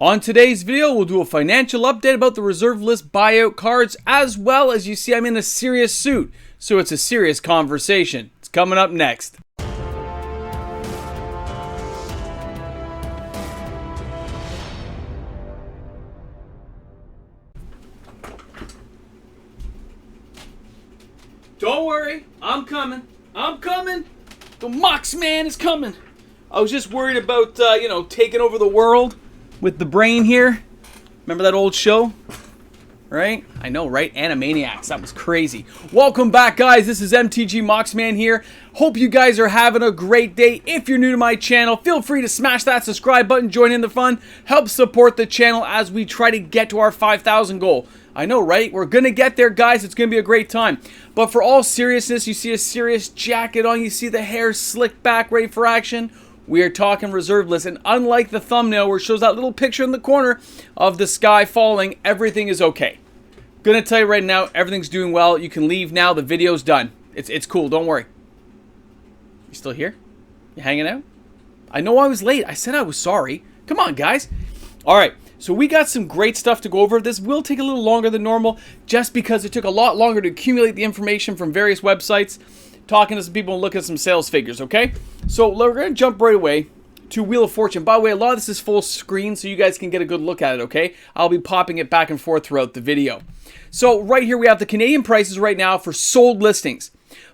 On today's video, we'll do a financial update about the reserve list buyout cards, as well as you see I'm in a serious suit, so it's a serious conversation. It's coming up next. Don't worry, I'm coming. I'm coming. The Mox Man is coming. I was just worried about, taking over the world with the brain here. Remember that old show? Right? I know, right? Animaniacs. That was crazy. Welcome back, guys. This is MTG Moxman here. Hope you guys are having a great day. If you're new to my channel, feel free to smash that subscribe button, join in the fun, help support the channel as we try to get to our 5,000 goal. I know, right? We're going to get there, guys. It's going to be a great time. But for all seriousness, you see a serious jacket on. You see the hair slicked back, ready for action. We are talking reserve list, and unlike the thumbnail where it shows that little picture in the corner of the sky falling, everything is okay. Gonna tell you right now, everything's doing well. You can leave now. The video's done. It's cool. Don't worry. You still here? You hanging out? I know I was late. I said I was sorry. Come on, guys. All right. So we got some great stuff to go over. This will take a little longer than normal just because it took a lot longer to accumulate the information from various websites, talking to some people and looking at some sales figures, okay? So we're going to jump right away to Wheel of Fortune. By the way, a lot of this is full screen so you guys can get a good look at it, okay? I'll be popping it back and forth throughout the video. So right here we have the Canadian prices right now for sold listings.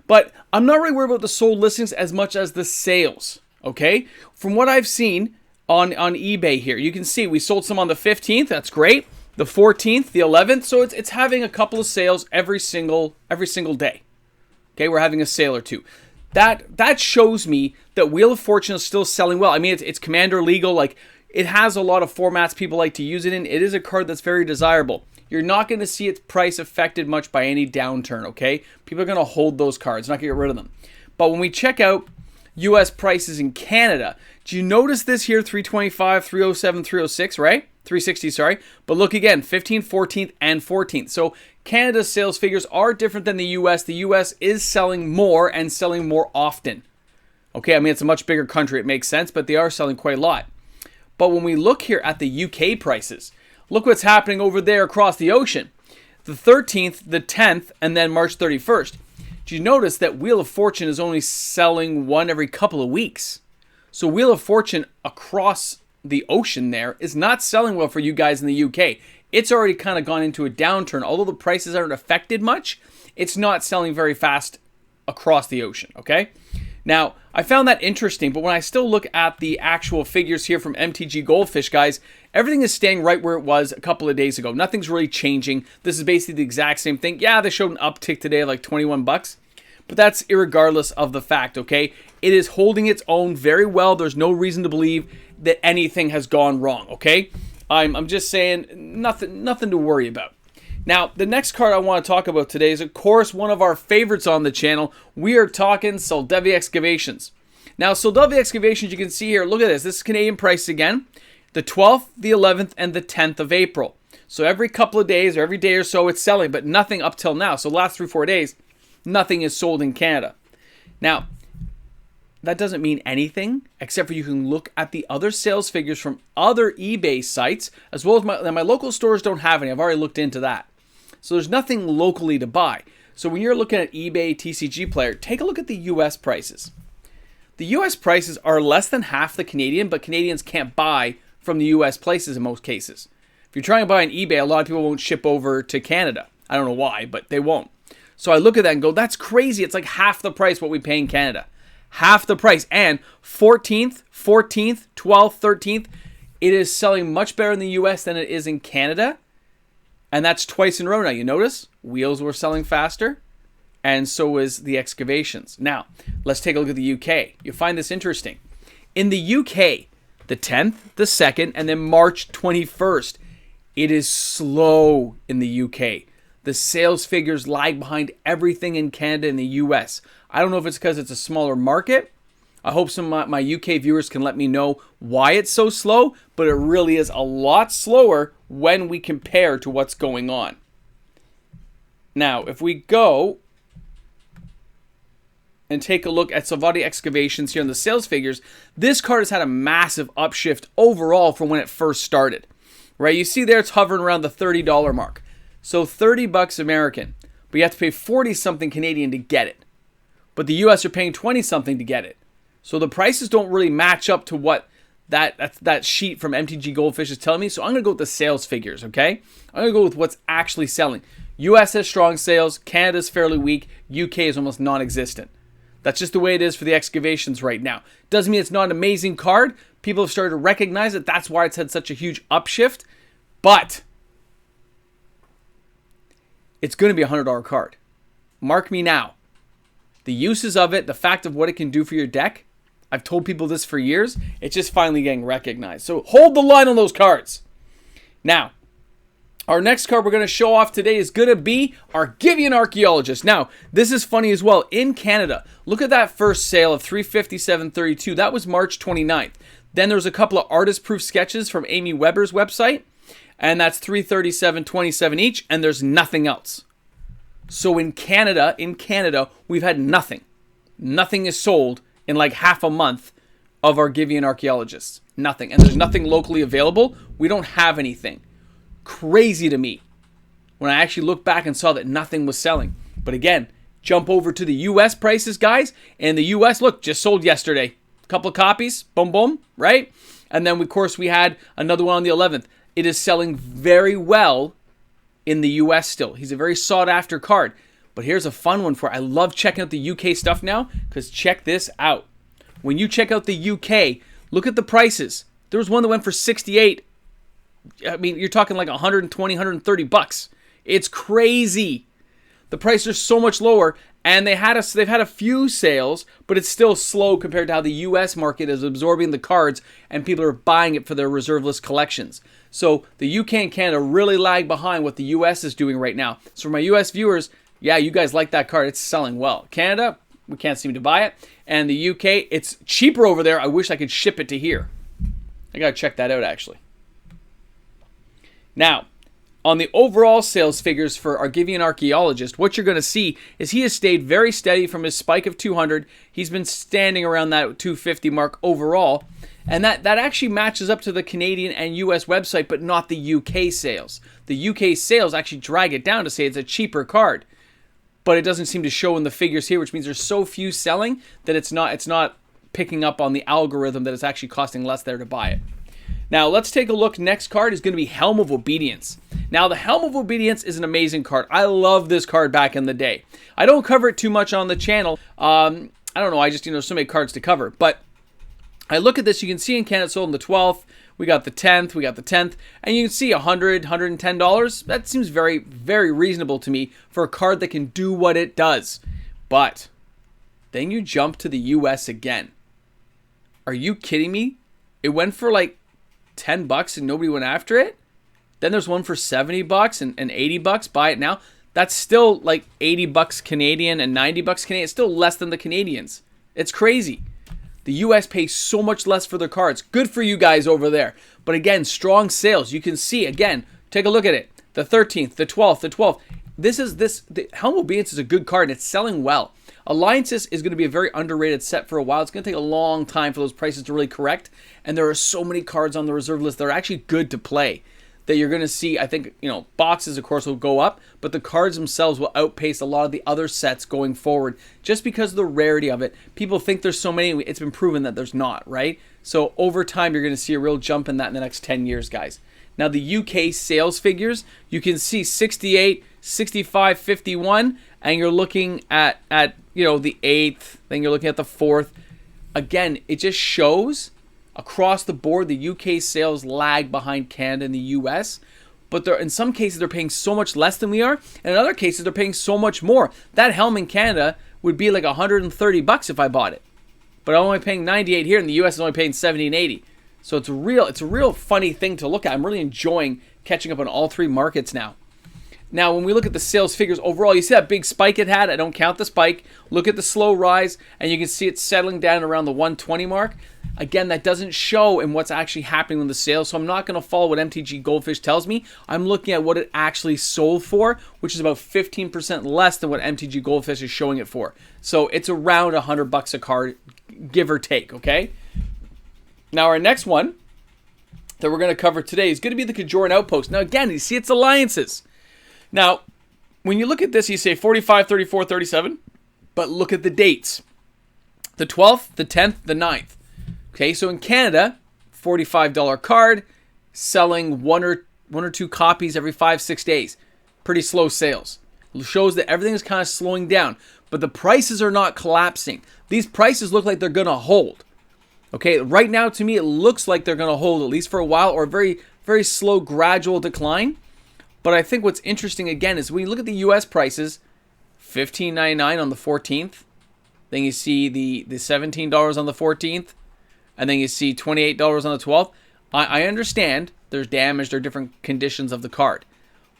But I'm not really worried about the sold listings as much as the sales, okay? From what I've seen on eBay here, you can see we sold some on the 15th. That's great. The 14th, the 11th. So it's having a couple of sales every single day. Okay, we're having a sale or two. That shows me that Wheel of Fortune is still selling well. I mean, it's Commander legal. Like, it has a lot of formats people like to use it in. It is a card that's very desirable. You're not going to see its price affected much by any downturn, okay? People are going to hold those cards, not going to get rid of them. But when we check out U.S. prices in Canada, do you notice this here? 325, 307, 306, right? 360, sorry. But look again, 15th, 14th, and 14th. So Canada's sales figures are different than the U.S. The U.S. is selling more and selling more often. Okay, I mean, it's a much bigger country. It makes sense, but they are selling quite a lot. But when we look here at the U.K. prices, look what's happening over there across the ocean. The 13th, the 10th, and then March 31st. Do you notice that Wheel of Fortune is only selling one every couple of weeks? So Wheel of Fortune across the ocean there is not selling well for you guys in the UK. It's already kind of gone into a downturn. Although the prices aren't affected much, it's not selling very fast across the ocean, okay? Now, I found that interesting, but when I still look at the actual figures here from MTG Goldfish, guys, everything is staying right where it was a couple of days ago. Nothing's really changing. This is basically the exact same thing. Yeah, they showed an uptick today of like 21 bucks, but that's irregardless of the fact, okay? It is holding its own very well. There's no reason to believe that anything has gone wrong, okay? I'm just saying nothing to worry about. Now, the next card I want to talk about today is, of course, one of our favorites on the channel. We are talking Soldevia Excavations. Now, Soldevia Excavations, you can see here, look at this. This is Canadian price again. The 12th, the 11th, and the 10th of April. So every couple of days or every day or so, it's selling, but nothing up till now. So the last 3-4 days, nothing is sold in Canada. Now, that doesn't mean anything, except for you can look at the other sales figures from other eBay sites, as well as my local stores don't have any. I've already looked into that. So there's nothing locally to buy. So when you're looking at eBay TCG Player, take a look at the US prices. The US prices are less than half the Canadian, but Canadians can't buy from the US places in most cases. If you're trying to buy on eBay, a lot of people won't ship over to Canada. I don't know why, but they won't. So I look at that and go, that's crazy. It's like half the price what we pay in Canada. Half the price. And 14th, 12th, 13th, it is selling much better in the US than it is in Canada. And that's twice in a row now. You notice? Wheels were selling faster. And so is the excavations. Now, let's take a look at the UK. You'll find this interesting. In the UK, the 10th, the 2nd, and then March 21st, it is slow in the UK. The sales figures lag behind everything in Canada and the US. I don't know if it's because it's a smaller market. I hope some of my UK viewers can let me know why it's so slow, but it really is a lot slower when we compare to what's going on. Now, if we go and take a look at Soldevia Excavations here in the sales figures, this card has had a massive upshift overall from when it first started. right? You see there it's hovering around the $30 mark. So 30 bucks American, but you have to pay 40 something Canadian to get it. But the US are paying 20 something to get it. So the prices don't really match up to what that sheet from MTG Goldfish is telling me. So I'm going to go with the sales figures, okay? I'm going to go with what's actually selling. US has strong sales, Canada's fairly weak, UK is almost non-existent. That's just the way it is for the excavations right now. Doesn't mean it's not an amazing card. People have started to recognize it. That's why it's had such a huge upshift. But it's going to be a $100 card. Mark me now. The uses of it, the fact of what it can do for your deck, I've told people this for years. It's just finally getting recognized. So hold the line on those cards. Now, our next card we're going to show off today is going to be our You An Archaeologist. Now, this is funny as well. In Canada, look at that first sale of $357.32. That was March 29th. Then there was a couple of artist-proof sketches from Amy Weber's website, and that's $337.27 each, and there's nothing else. So in Canada, we've had nothing. Nothing is sold in like half a month of our You An Archaeologists. Nothing. And there's nothing locally available. We don't have anything. Crazy to me when I actually looked back and saw that nothing was selling. But again, jump over to the US prices, guys. And the US, look, just sold yesterday. A couple of copies. Boom, boom. Right? And then, of course, we had another one on the 11th. It is selling very well in the US still. He's a very sought-after card. But here's a fun one for I love checking out the UK stuff now, because check this out. When you check out the UK, look at the prices. There was one that went for 68. I mean, you're talking like 120, 130 bucks. It's crazy. The prices are so much lower, and they've had a few sales, but it's still slow compared to how the US market is absorbing the cards, and people are buying it for their reserve list collections. So the UK and Canada really lag behind what the US is doing right now. So for my US viewers, yeah, you guys like that card. It's selling well. Canada, we can't seem to buy it. And the UK, it's cheaper over there. I wish I could ship it to here. I got to check that out, actually. Now, on the overall sales figures for our You An Archaeologist, what you're going to see is he has stayed very steady from his spike of 200. He's been standing around that 250 mark overall. And that actually matches up to the Canadian and US website, but not the UK sales. The UK sales actually drag it down to say it's a cheaper card. But it doesn't seem to show in the figures here, which means there's so few selling that it's not picking up on the algorithm that it's actually costing less there to buy it. Now, let's take a look. Next card is going to be Helm of Obedience. Now, the Helm of Obedience is an amazing card. I love this card back in the day. I don't cover it too much on the channel. I don't know. I just, so many cards to cover. But I look at this. You can see in Canada sold on the 12th. We got the 10th, and you can see $100, $110. That seems very, very reasonable to me for a card that can do what it does. But then you jump to the US again. Are you kidding me? It went for like $10 and nobody went after it? Then there's one for $70 and $80. Buy it now. That's still like $80 Canadian and $90 Canadian. It's still less than the Canadians. It's crazy. The US pays so much less for their cards. Good for you guys over there. But again, strong sales. You can see, again, take a look at it. The 13th, the 12th. The Helm of Obedience is a good card, and it's selling well. Alliances is going to be a very underrated set for a while. It's going to take a long time for those prices to really correct. And there are so many cards on the reserve list that are actually good to play that you're going to see. I think, boxes, of course, will go up, but the cards themselves will outpace a lot of the other sets going forward just because of the rarity of it. People think there's so many. It's been proven that there's not, right? So over time, you're going to see a real jump in that in the next 10 years, guys. Now, the UK sales figures, you can see 68, 65, 51, and you're looking at the 8th, then you're looking at the 4th. Again, it just shows across the board, the UK sales lag behind Canada and the US, but in some cases they're paying so much less than we are, and in other cases they're paying so much more. That helm in Canada would be like $130 if I bought it, but I'm only paying $98 here, and the US is only paying $70 and $80. So it's a real funny thing to look at. I'm really enjoying catching up on all three markets now. Now, when we look at the sales figures overall, you see that big spike it had? I don't count the spike. Look at the slow rise, and you can see it settling down around the 120 mark. Again, that doesn't show in what's actually happening with the sales, so I'm not going to follow what MTG Goldfish tells me. I'm looking at what it actually sold for, which is about 15% less than what MTG Goldfish is showing it for. So it's around $100 a card, give or take, okay? Now, our next one, that we're going to cover today is going to be the Canyon Outpost. Now, again, you see it's alliances. Now, when you look at this, you say 45, 34, 37, but look at the dates. The 12th, the 10th, the 9th. Okay, so in Canada, $45 card, selling one or two copies every 5-6 days. Pretty slow sales. It shows that everything is kind of slowing down, but the prices are not collapsing. These prices look like they're going to hold. Okay, right now to me it looks like they're going to hold at least for a while, or a very, very slow gradual decline. But I think what's interesting again is when you look at the US prices, $15.99 on the 14th, then you see the $17 on the 14th, and then you see $28 on the 12th. I understand there's damage, there are different conditions of the card,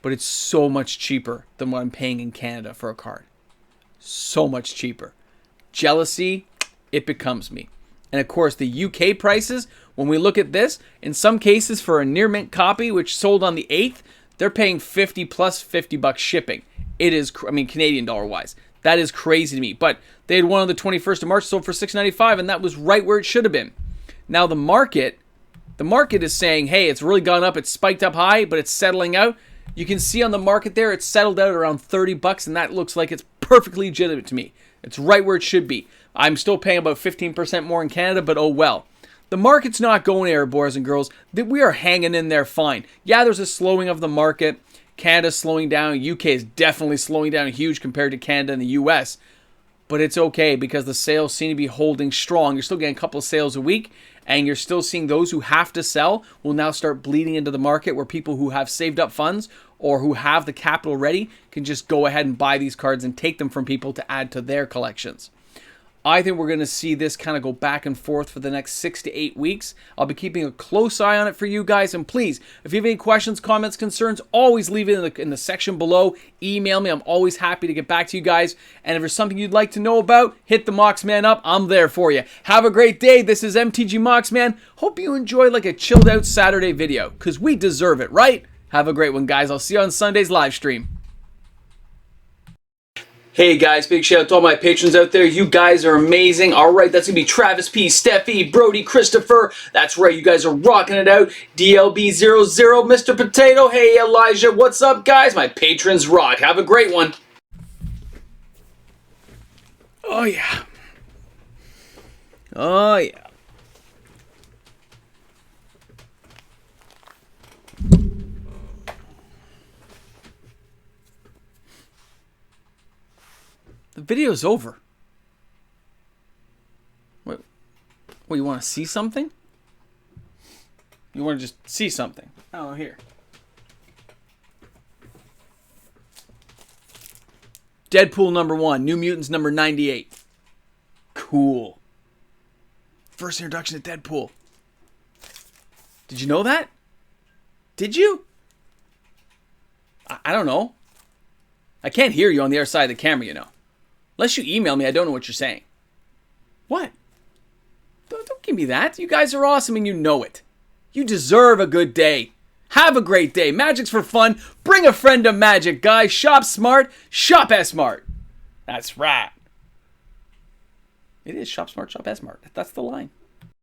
but it's so much cheaper than what I'm paying in Canada for a card. So much cheaper. Jealousy, it becomes me. And of course, the UK prices, when we look at this, in some cases for a near mint copy, which sold on the 8th, they're paying 50 plus $50 shipping. It is, I mean, Canadian dollar wise. That is crazy to me. But they had one on the 21st of March, sold for $6.95, and that was right where it should have been. Now the market is saying, hey, it's really gone up, it's spiked up high, but it's settling out. You can see on the market there, it's settled out around $30, and that looks like it's perfectly legitimate to me. It's right where it should be. I'm still paying about 15% more in Canada, but oh well. The market's not going anywhere, boys and girls. We are hanging in there fine. Yeah, there's a slowing of the market. Canada's slowing down. UK is definitely slowing down huge compared to Canada and the US. But it's okay because the sales seem to be holding strong. You're still getting a couple of sales a week, and you're still seeing those who have to sell will now start bleeding into the market, where people who have saved up funds or who have the capital ready can just go ahead and buy these cards and take them from people to add to their collections. I think we're going to see this kind of go back and forth for the next 6 to 8 weeks. I'll be keeping a close eye on it for you guys. And please, if you have any questions, comments, concerns, always leave it in the section below. Email me. I'm always happy to get back to you guys. And if there's something you'd like to know about, hit the Moxman up. I'm there for you. Have a great day. This is MTG Moxman. Hope you enjoy like a chilled out Saturday video, because we deserve it, right? Have a great one, guys. I'll see you on Sunday's live stream. Hey guys, big shout out to all my patrons out there. You guys are amazing. All right, that's going to be Travis P, Steffi, Brody, Christopher. That's right, you guys are rocking it out. DLB00, Mr. Potato. Hey Elijah, what's up guys? My patrons rock. Have a great one. Oh yeah. Oh yeah. The video's over. What, you want to see something? You want to just see something? Oh, here. Deadpool #1, New Mutants number 98. Cool. First introduction to Deadpool. Did you know that? Did you? I don't know. I can't hear you on the other side of the camera, you know. Unless you email me, I don't know what you're saying. What? Don't give me that. You guys are awesome and you know it. You deserve a good day. Have a great day. Magic's for fun. Bring a friend to Magic, guys. Shop smart. Shop S-Smart. That's right. It is shop smart, shop S-Smart. That's the line.